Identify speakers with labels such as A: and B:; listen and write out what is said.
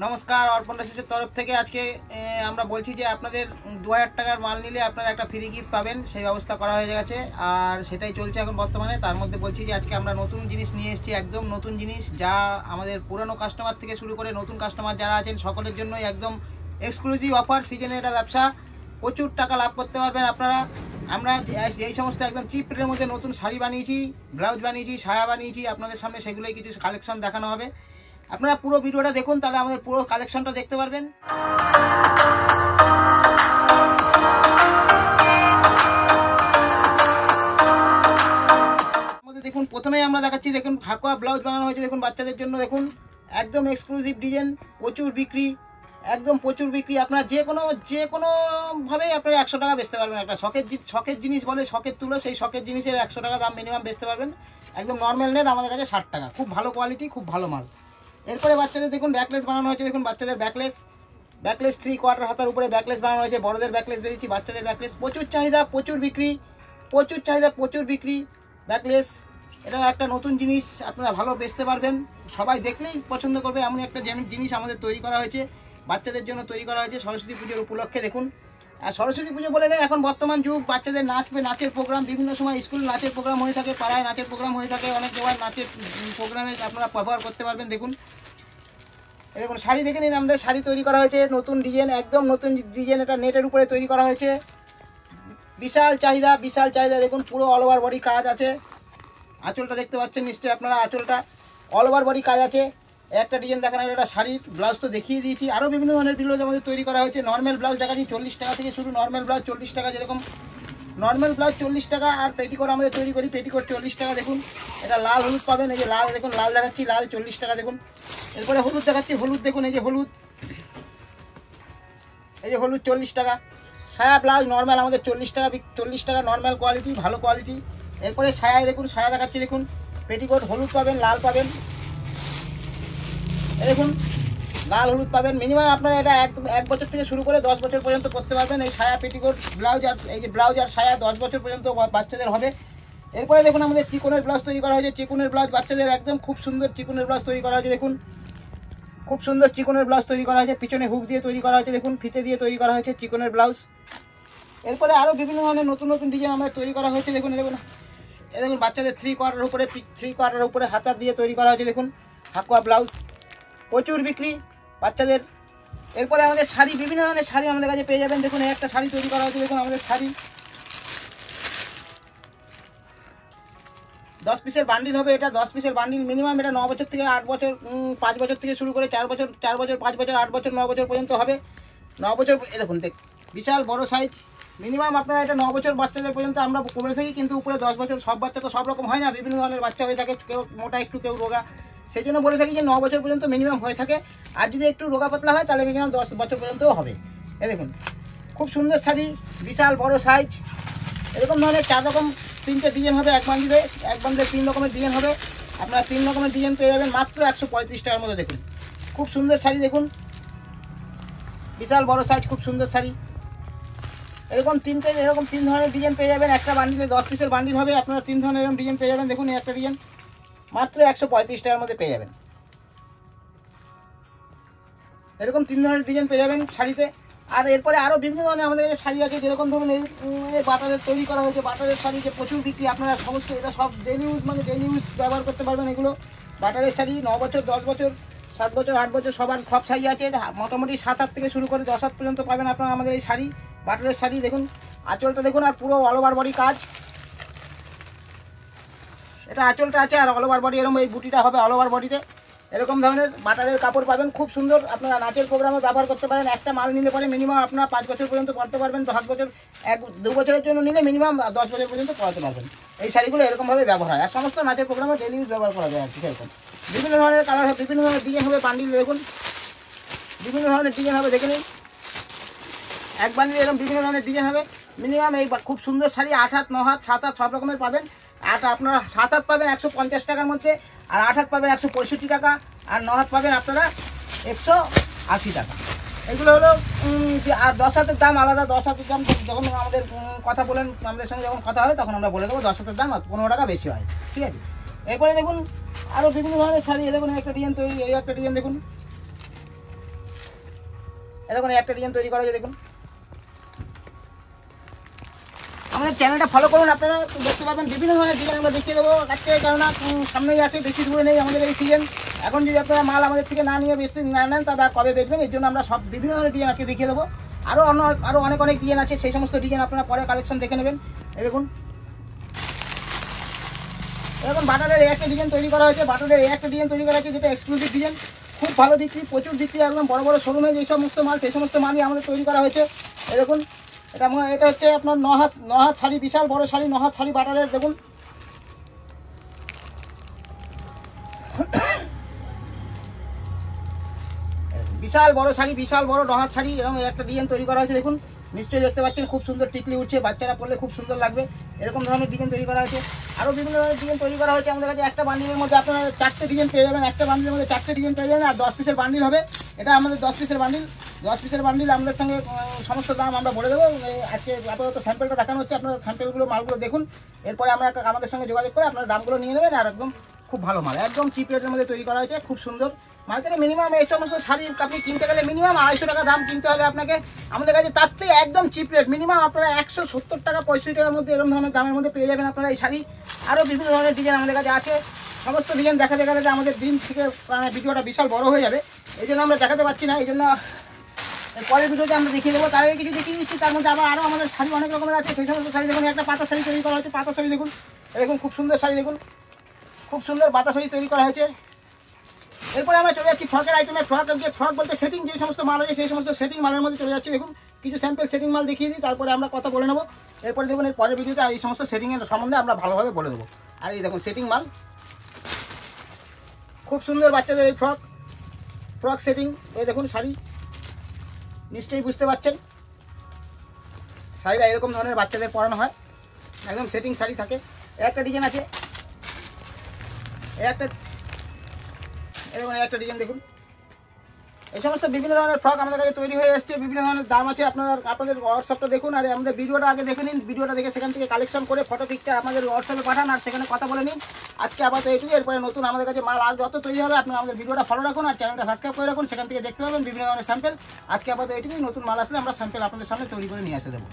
A: নমস্কার, অর্পণ রাশিসের তরফ থেকে আজকে আমরা বলছি যে আপনাদের 2000 টাকার মাল নিলে আপনারা একটা ফ্রি গিফট পাবেন, সেই ব্যবস্থা করা হয়ে গেছে আর সেটাই চলছে এখন বর্তমানে। তার মধ্যে বলছি যে আজকে আমরা নতুন জিনিস নিয়ে এসেছি, একদম নতুন জিনিস, যা আমাদের পুরনো কাস্টমার থেকে শুরু করে নতুন কাস্টমার যারা আছেন সকলের জন্যই একদম এক্সক্লুসিভ অফার। সিজনের এটা ব্যবসা, প্রচুর টাকা লাভ করতে পারবেন আপনারা। আমরা এই সমস্ত একদম চিপ রেটের মধ্যে নতুন শাড়ি বানিয়েছি, ব্লাউজ বানিয়েছি, সায়া বানিয়েছি, আপনাদের সামনে সেগুলোই কিছু কালেকশন দেখানো হবে। আপনারা পুরো ভিডিওটা দেখুন, তাহলে আমাদের পুরো কালেকশনটা দেখতে পারবেন। দেখুন, প্রথমেই আমরা দেখাচ্ছি, দেখুন হাকুয়া ব্লাউজ বানানো হয়েছে, দেখুন বাচ্চাদের জন্য, দেখুন একদম এক্সক্লুসিভ ডিজাইন, প্রচুর বিক্রি, একদম প্রচুর বিক্রি। আপনারা যে কোনোভাবেই আপনারা 100 টাকা বেচতে পারবেন। একটা শখের জিনিস বলে, শখের তুলো, সেই শখের জিনিসের 100 টাকা দাম মিনিমাম বেচতে পারবেন। একদম নর্মাল নেট আমাদের কাছে 60 টাকা, খুব ভালো কোয়ালিটি, খুব ভালো মাল। এরপরে বাচ্চাদের দেখুন ব্যাকলেস বানানো হয়েছে, দেখুন বাচ্চাদের ব্যাকলেস 3/4 হাতার উপরে ব্যাকলেস বানানো হয়েছে। বড়দের ব্যাকলেস বেরিয়েছি, বাচ্চাদের ব্যাকলেস প্রচুর চাহিদা, প্রচুর বিক্রি, প্রচুর চাহিদা, প্রচুর বিক্রি ব্যাকলেস। এটা একটা নতুন জিনিস, আপনারা ভালো বেচতে পারবেন, সবাই দেখলেই পছন্দ করবে, এমন একটা জিনিস আমাদের তৈরি করা হয়েছে, বাচ্চাদের জন্য তৈরি করা হয়েছে সরস্বতী পুজোর উপলক্ষে। দেখুন, আর সরস্বতী পুজো বলে নেই, এখন বর্তমান যুগ, বাচ্চাদের নাচের প্রোগ্রাম, বিভিন্ন সময় স্কুল নাচের প্রোগ্রাম হয়ে থাকে, পাড়ায় নাচের প্রোগ্রাম হয়ে থাকে, অনেক জায়গায় নাচের প্রোগ্রামে আপনারা ব্যবহার করতে পারবেন। দেখুন, দেখুন শাড়ি দেখে নিন, আমাদের শাড়ি তৈরি করা হয়েছে, নতুন ডিজাইন, একদম নতুন ডিজাইন, এটা নেটের উপরে তৈরি করা হয়েছে। বিশাল চাহিদা, বিশাল চাহিদা। দেখুন পুরো অল ওভার বডি কাজ আছে, আঁচলটা দেখতে পাচ্ছেন নিশ্চয়ই আপনারা, আঁচলটা অল ওভার বডি কাজ আছে। একটা ডিজাইন দেখানো, একটা শাড়ির ব্লাউজ তো দেখিয়ে দিয়েছি, আরও বিভিন্ন ধরনের ব্লাউজ আমাদের তৈরি করা হয়েছে। নর্মাল ব্লাউজ দেখাচ্ছি 40 টাকা থেকে শুরু, নর্মাল ব্লাউজ 40 টাকা, যেরকম নর্মাল ব্লাউজ 40 টাকা, আর পেটিকোট আমাদের তৈরি করি, পেটিকোট 40 টাকা। দেখুন এটা লাল হলুদ পাবেন, এই যে লাল, দেখুন লাল দেখাচ্ছি, লাল 40 টাকা। দেখুন এরপরে হলুদ দেখাচ্ছি, হলুদ দেখুন, এই যে হলুদ, এই যে হলুদ 40 টাকা। সায়া ব্লাউজ নর্মাল আমাদের 40 টাকা, 40 টাকা নর্মাল কোয়ালিটি, ভালো কোয়ালিটি। এরপরে সায়া দেখুন, সায়া দেখাচ্ছি, দেখুন পেটিকোট হলুদ পাবেন, লাল পাবেন, দেখুন লাল হলুদ পাবেন। মিনিমাম আপনারা এটা 1 বছর থেকে শুরু করে 10 বছর পর্যন্ত করতে পারবেন। এই সায়া পেটিকোট ব্লাউজ আর এই যে ব্লাউজ আর সায়া 10 বছর পর্যন্ত বাচ্চাদের হবে। এরপরে দেখুন আমাদের চিকনের ব্লাউজ তৈরি করা হয়েছে, চিকনের ব্লাউজ বাচ্চাদের একদম খুব সুন্দর চিকনের ব্লাউজ তৈরি করা হয়েছে। দেখুন খুব সুন্দর চিকনের ব্লাউজ তৈরি করা হয়েছে, পিছনে হুক দিয়ে তৈরি করা হয়েছে, দেখুন ফিতে দিয়ে তৈরি করা হয়েছে চিকনের ব্লাউজ। এরপরে আরও বিভিন্ন ধরনের নতুন নতুন ডিজাইন আমাদের তৈরি করা হয়েছে। দেখুন দেখুন দেখুন বাচ্চাদের 3/4 উপরে হাতা দিয়ে তৈরি করা হয়েছে, দেখুন হাকুয়া ব্লাউজ, প্রচুর বিক্রি বাচ্চাদের। এরপরে আমাদের শাড়ি, বিভিন্ন ধরনের শাড়ি আমাদের কাছে পেয়ে যাবেন। দেখুন একটা শাড়ি তৈরি করা হয়েছে, দেখুন আমাদের শাড়ি 10 পিসের বান্ডিল হবে, এটা 10 পিসের বান্ডিল। মিনিমাম এটা 9 বছর থেকে 8 বছর, 5 বছর থেকে শুরু করে 4 বছর, 5 বছর, 8 বছর, 9 বছর পর্যন্ত হবে। 9 বছর দেখুন বিশাল বড় সাইজ। মিনিমাম আপনারা এটা 9 বছর বাচ্চাদের পর্যন্ত আমরা করে থাকি, কিন্তু উপরে 10 বছর, সব বাচ্চা তো সব রকম হয় না, বিভিন্ন ধরনের বাচ্চা হয়ে থাকে, কেউ মোটা একটু, কেউ রোগা, সেই জন্য বলে থাকি যে 9 বছর পর্যন্ত মিনিমাম হয়ে থাকে। আর যদি একটু রোগা পাতলা হয় তাহলে মিনিমাম 10 বছর পর্যন্তও হবে। এ দেখুন খুব সুন্দর শাড়ি, বিশাল বড় সাইজ। এরকম ধরনের 4 রকম 3টে ডিজাইন হবে এক বান্ডিলে, 3 রকমের ডিজাইন হবে। আপনারা 3 রকমের ডিজাইন পেয়ে যাবেন মাত্র 135 টাকার মধ্যে। দেখুন খুব সুন্দর শাড়ি, দেখুন বিশাল বড় সাইজ, খুব সুন্দর শাড়ি। এরকম 3 ধরনের ডিজাইন পেয়ে যাবেন একটা বান্ডিলে, 10 পিসের বান্ডিল হবে। আপনারা 3 ধরনের এরকম ডিজাইন পেয়ে যাবেন। দেখুন এই একটা ডিজাইন মাত্র 135 টাকার মধ্যে পেয়ে যাবেন। এরকম 3 ধরনের ডিজাইন পেয়ে যাবেন শাড়িতে। আর এরপরে আরও বিভিন্ন ধরনের আমাদের শাড়ি আছে, যেরকম ধরুন এই বাটারের তৈরি করা হয়েছে, বাটারের শাড়ি যে প্রচুর বিক্রি। আপনারা সমস্ত এটা সব ডেলি ইউজ, মানে ডেলি ইউজ ব্যবহার করতে পারবেন এগুলো। বাটারের শাড়ি 9 বছর, 10 বছর, 7 বছর, 8 বছর সবার সব শাড়ি আছে। মোটামুটি 7-8 থেকে শুরু করে 10 পর্যন্ত পাবেন আপনারা আমাদের এই শাড়ি, বাটারের শাড়ি। দেখুন আঁচলটা দেখুন, আর পুরো অল ওভার বডি কাজ, এটা আঁচলটা আছে, আর অল ওভার বডি এরকম এই বুটিটা হবে অল ওভার বডিতে। এরকম ধরনের বাটারের কাপড় পাবেন, খুব সুন্দর, আপনারা নাচের প্রোগ্রামে ব্যবহার করতে পারেন। একটা মাল নিলে পরে মিনিমাম আপনারা 5 বছর পর্যন্ত পরতে পারবেন, 10 বছর, 1-2 বছরের জন্য নিলে মিনিমাম 10 বছর পর্যন্ত পরাতে পারবেন। এই শাড়িগুলো এরকমভাবে ব্যবহার হয়, আর সমস্ত নাচের প্রোগ্রামে ডেলি ইউজ ব্যবহার করা যায় আর কি। সেরকম বিভিন্ন ধরনের কালার হবে, বিভিন্ন ধরনের ডিজাইন হবে বান্ডিল। দেখুন বিভিন্ন ধরনের ডিজাইন হবে, দেখে নিন এক বান্ডিলে এরকম বিভিন্ন ধরনের ডিজাইন হবে। মিনিমাম এই খুব সুন্দর শাড়ি 8 হাত, 9 হাত, 7 হাত সব রকমের পাবেন। আপনারা 7 হাত পাবেন 150 টাকার মধ্যে, আর 8 হাত পাবেন 165 টাকা, আর 9 হাত পাবেন আপনারা 180 টাকা। এগুলো হলো আর 10 হাতের দাম আলাদা। 10 হাতের দাম যখন আমাদের কথা বলেন, আমাদের সঙ্গে যখন কথা হয় তখন আমরা বলে দেবো 10 হাতের দাম 15 টাকা বেশি হয়, ঠিক আছে। এরপরে দেখুন আরও বিভিন্ন ধরনের শাড়ি, দেখুন একটা ডিজাইন তৈরি, এই একটা ডিজাইন দেখুন দেখুন একটা ডিজাইন তৈরি করা হয়েছে দেখুন। আমাদের চ্যানেলটা ফলো করুন, আপনারা দেখতে পাবেন বিভিন্ন ধরনের ডিজাইন আমরা দেখিয়ে দেবো আজকে, কেননা সামনেই আছে, বেশি দূরে নেই আমাদের এই সিজন। এখন যদি আপনারা মাল আমাদের থেকে না নিয়ে বেশি না নেন তবে আর কবে বেচবেন, এর জন্য আমরা সব বিভিন্ন ধরনের ডিজাইন আজকে দেখিয়ে দেবো। আরও অনেক ডিজাইন আছে, সেই সমস্ত ডিজাইন আপনারা পরে কালেকশন দেখে নেবেন। এই দেখুন এখন বাটারের একটা ডিজাইন তৈরি করা হয়েছে, বাটারের একটা ডিজাইন তৈরি করা হয়েছে যেটা এক্সক্লুসিভ ডিজাইন, খুব ভালো বিক্রি, প্রচুর বিক্রি, একদম বড় বড় শোরুমে যে সমস্ত মাল সেই সমস্ত মালই আমাদের তৈরি করা হয়েছে। এই দেখুন এটা হচ্ছে আপনার 9 হাত শাড়ি, বিশাল বড় শাড়ি, 9 হাত শাড়ি বাটারের। দেখুন বিশাল বড় শাড়ি, বিশাল বড় 9 হাত শাড়ি, এরকম একটা ডিজাইন তৈরি করা হয়েছে দেখুন। নিশ্চয়ই দেখতে পাচ্ছেন খুব সুন্দর টিকলি উঠছে, বাচ্চারা পরলে খুব সুন্দর লাগবে, এরকম ধরনের ডিজাইন তৈরি করা হয়েছে। আরও বিভিন্ন ধরনের ডিজাইন তৈরি করা হয়েছে আমাদের কাছে। একটা বান্ডিলের মধ্যে আপনারা 4টে ডিজাইন পেয়ে যাবেন, একটা বান্ডিলের মধ্যে 4টে ডিজাইন পেয়ে যাবেন, আর 10 পিসের বান্ডিল হবে। এটা আমাদের 10 পিসের বান্ডিল, 10 পিসের বান্ডিল আমাদের সঙ্গে সমস্ত দাম আমরা বলে দেবো। আজকে আপাতত স্যাম্পেলটা দেখানো হচ্ছে, আপনারা স্যাম্পেলগুলো মালগুলো দেখুন, এরপরে আমরা আমাদের সঙ্গে যোগাযোগ করে আপনারা দামগুলো নিয়ে নেবেন। আর একদম খুব ভালো মাল, একদম চিপ রেটের মধ্যে তৈরি করা হয়েছে, খুব সুন্দর। মার্কেটে মিনিমাম এই সমস্ত শাড়ি আপনি কিনতে গেলে মিনিমাম 250 টাকা দাম কিনতে হবে আপনাকে, আমাদের কাছে তার থেকে একদম চিপ রেট, মিনিমাম আপনারা 170 টাকা 65 টাকার মধ্যে এরকম ধরনের দামের মধ্যে পেয়ে যাবেন আপনারা এই শাড়ি। আরও বিভিন্ন ধরনের ডিজাইন আমাদের কাছে আছে, সমস্ত ডিজাইন দেখাতে গেলে আমাদের দিন থেকে ভিডিওটা বিশাল বড় হয়ে যাবে, এই জন্য আমরা দেখাতে পারছি না, এই জন্য পরের ভিডিওতে আমরা দেখিয়ে দেবো। তার আগে কিছু দেখিয়ে দিচ্ছি, তার মধ্যে আরও আমাদের শাড়ি অনেক রকমের আছে, সেই সমস্ত শাড়ি দেখুন। একটা পাতা শাড়ি তৈরি করা হয়েছে, পাতা শাড়ি দেখুন, দেখুন খুব সুন্দর শাড়ি, দেখুন খুব সুন্দর পাতা শাড়ি তৈরি করা হয়েছে। এরপরে আমরা চলে যাচ্ছি ফ্রকের আইটেমে। ফ্রক বলতে সেটিং যে সমস্ত মাল আছে সেই সমস্ত সেটিং মালের মধ্যে চলে যাচ্ছে। দেখুন কিছু স্যাম্পল সেটিং মাল দেখিয়ে দিই, তারপরে আমরা কথা বলে নেবো। এরপরে দেখুন এর পরের ভিডিওতে এই সমস্ত সেটিংয়ের সম্বন্ধে আমরা ভালোভাবে বলে দেবো। আর এই দেখুন সেটিং মাল, খুব সুন্দর বাচ্চাদের এই ফ্রক সেটিং। এই দেখুন শাড়ি, নিশ্চয়ই বুঝতে পারছেন শাড়িটা এরকম ধরনের বাচ্চাদের পরানো হয়, একদম সেটিং শাড়ি থাকে। একটা ডিজাইন আছে, এরকম একটা ডিজাইন দেখুন। এই সমস্ত বিভিন্ন ধরনের ফ্রক আমাদের কাছে তৈরি হয়ে এসছে, বিভিন্ন ধরনের দাম আছে। আপনাদের হোয়াটসঅ্যাপটা দেখুন, আর আমাদের ভিডিওটা আগে দেখে নিন, ভিডিওটা দেখে সেখান থেকে কালেকশন করে ফটো পিকচার আপনাদের হোয়াটসঅ্যাপে পাঠান, আর সেখানে কথা বলে নিন। আজকে আপাতত এইটুকু, এরপরে নতুন আমাদের কাছে মাল আর যত তৈরি হবে আপনারা আমাদের ভিডিওটা ফলো রাখুন আর চ্যানেলটা সাবস্ক্রাইব করে রাখুন, সেখান থেকে দেখতে পাবেন বিভিন্ন ধরনের স্যাম্পেল। আজকে আপাতত এইটুকুই, নতুন মাল আসলে আমরা স্যাম্পেল আপনাদের সামনে তৈরি করে নিয়ে আসতে দেবো।